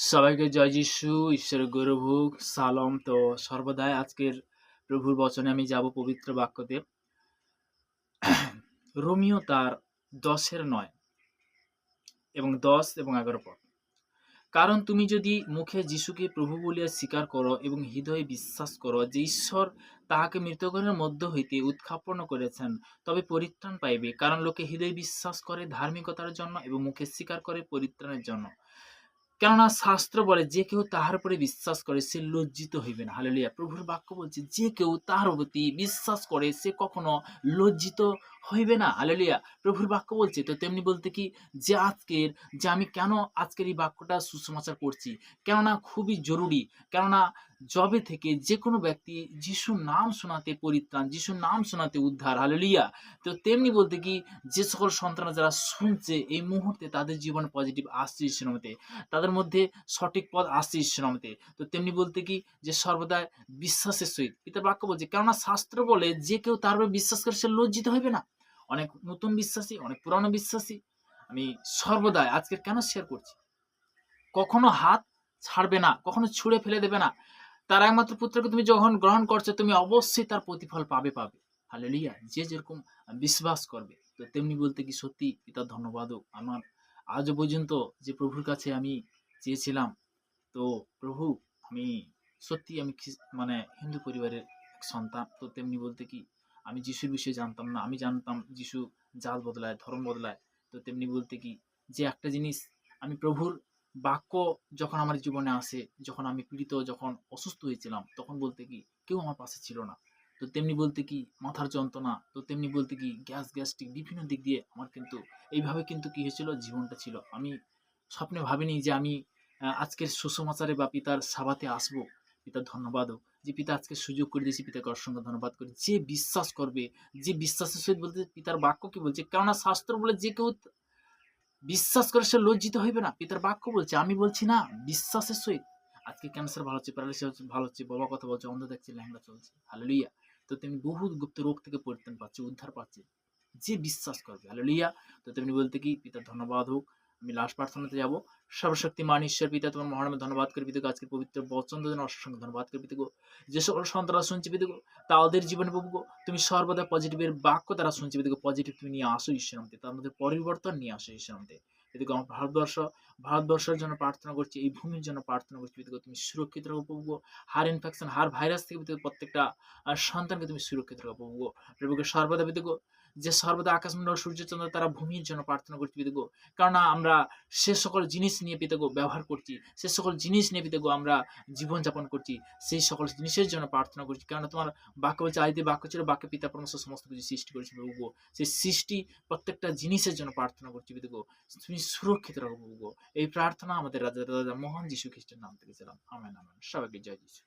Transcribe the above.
সবাইকে জয় যিশু, ঈশ্বরের গৌরবহোক, সালম। তো সর্বদাই আজকের প্রভুর বচনে আমি যাব পবিত্র বাক্যতে। রোমিও তার 10-9 এবং 10 এবং 11 পদ। কারণ তুমি যদি মুখে যিশুকে প্রভু বলিয়া স্বীকার করো এবং হৃদয়ে বিশ্বাস করো যে ঈশ্বর তাহাকে মৃতগণের মধ্য হইতে উত্থাপন করেছেন, তবে পরিত্রাণ পাইবে। কারণ লোকে হৃদয়ে বিশ্বাস করে ধার্মিকতার জন্য এবং মুখে স্বীকার করে পরিত্রাণের জন্য। কেননা শাস্ত্র বলে, যে কেউ তাহার উপরে বিশ্বাস করে সে লজ্জিত হইবে না। হালেলুয়া। প্রভুর বাক্য বলছে, যে কেউ তাহার প্রতি বিশ্বাস করে সে কখনো লজ্জিত হইবে না। হালেলুয়া। প্রভুর বাক্য বলছে। তো তেমনি বলতে কি, যে আমি কেন আজকের এই বাক্যটা সুসমাচার করছি, কেননা খুবই জরুরি। কেননা যবে থেকে যে কোনো ব্যক্তি যিশুর নাম শোনাতে পরিত্রাণ, যিশুর নাম শোনাতে উদ্ধার। হালেলুয়া। তো তেমনি বলতে কি, যে সকল সন্তানরা যারা শুনছে এই মুহূর্তে তাদের জীবনে পজিটিভ আসছে ঈশ্বরের নামে, তাদের মধ্যে সঠিক পথ আসছে ঈশ্বরের নামে। তো তেমনি বলতে কি, যে সর্বদা বিশ্বাসের সহিত পিতার বাক্য বলছে, কেননা শাস্ত্র বলে যে কেউ তার উপর বিশ্বাস করে সে লজ্জিত হইবে না। অনেক নতুন বিশ্বাসী, অনেক পুরানো বিশ্বাসী, আমি সর্বদাই আজকে কেন শেয়ার করছি, কখনো হাত ছাড়বে না, কখনো ছুঁড়ে ফেলে দেবে না। তার একমাত্র পুত্রকে তুমি যখন গ্রহণ করছো, তুমি অবশ্যই তার প্রতিফল পাবে। হালেলুয়া। যে যেরকম বিশ্বাস করবে। তো তেমনি বলতে কি, সত্যি পিতার ধন্যবাদ হোক। আমার আজও পর্যন্ত যে প্রভুর কাছে আমি চেয়েছিলাম, তো প্রভু, আমি সত্যি আমি মানে হিন্দু পরিবারের এক সন্তান। তো তেমনি বলতে কি, আমি যিশুর বিষয়ে জানতাম না। আমি জানতাম যিশু জাত বদলায়, ধর্ম বদলায়। তো তেমনি বলতে কি, যে একটা জিনিস, আমি প্রভুর বাক্য যখন আমার জীবনে আসে, যখন আমি পীড়িত, যখন অসুস্থ হয়েছিলাম, তখন বলতে কি কেউ আমার পাশে ছিল না। তো তেমনি বলতে কি মাথার যন্ত্রণা, তো তেমনি বলতে কি গ্যাস্ট্রিক বিভিন্ন দিক দিয়ে আমার কিন্তু এইভাবে কিন্তু কি হয়েছিল, জীবনটা ছিল। আমি স্বপ্নে ভাবিনি যে আমি আজকের সুসমাচারে বা পিতার সাবাতে আসবো। পিতার ধন্যবাদ হোক যে পিতা আজকে সুযোগ করে দিয়েছি। পিতাকে অসংখ্য ধন্যবাদ করি। যে বিশ্বাস করবে, যে বিশ্বাসের সহিত বলতে পিতার বাক্য কি বলছে, কেননা শাস্ত্র বলে যে কেউ বিশ্বাস করে সে লজ্জিত হইবে না। পিতার বাক্য বলছে, আমি বলছি না, বিশ্বাসের সহিত। আজকে ক্যান্সার ভালো হচ্ছে, প্যারালাইসিস ভালো হচ্ছে, বাবা কথা বলছে, অন্ধ দেখছে, ল্যাংড়া চলছে। হালেলুয়া। তো তেমনি বহু গুপ্ত রোগ থেকে পরিত্রাণ পাচ্ছে, উদ্ধার পাচ্ছে, যে বিশ্বাস করবে। হালেলুয়া। তো তেমনি বলতে কি, পিতার ধন্যবাদ হোক। আমি লাস্ট প্রার্থনাতে যাব। সর্বশক্তিমান ঈশ্বর পিতা, তোমার মহানামে ধন্যবাদ করে পিতাকে আজকের পবিত্র বচন জন্য অসংখ্য ধন্যবাদ করে পিতাকে। যে সকল সন্তানরা শুনছে পিতাকে, তাদের জীবনে প্রভু তুমি সর্বদা পজিটিভের বাক্য তারা শুনছে পিতাকে, পজিটিভ তুমি নিয়ে আসো ঈশ্বর নামে, তার মধ্যে পরিবর্তন নিয়ে আসো ঈশ্বর নামে। এদিকে আমার ভারতবর্ষের জন্য প্রার্থনা করছি, এই ভূমির জন্য প্রার্থনা করছি পিতাকে, তুমি সুরক্ষিত রাখো প্রভু। হার ইনফেকশন, হার ভাইরাস থেকে পিতাকে প্রত্যেকটা সন্তানকে তুমি সুরক্ষিত রাখো প্রভু। প্রভুকে সর্বদা পিতাকে, যে সর্বদা আকাশমণ্ডল সূর্যচন্দ্র তারা ভূমির জন্য প্রার্থনা করছি পিতাগো। কারণ আমরা সে সকল জিনিস নিয়ে পিতাগো ব্যবহার করছি, সে সকল জিনিস নিয়ে পিতাগো আমরা জীবনযাপন করছি, সেই সকল জিনিসের জন্য প্রার্থনা করছি। কারণ তোমার বাক্য বলছে, আদিতে বাক্য ছিল, বাক্যে পিতা পরমেশ্বর সমস্ত কিছু সৃষ্টি করেছে প্রভু। সেই সৃষ্টি প্রত্যেকটা জিনিসের জন্য প্রার্থনা করছি পিতাগো, তুমি সুরক্ষিত রাখো প্রভু। এই প্রার্থনা আমাদের রাজা মহান যীশু খ্রিস্টের নাম থেকে ছিলাম। Amen amen. সবাইকে জয় যীশু।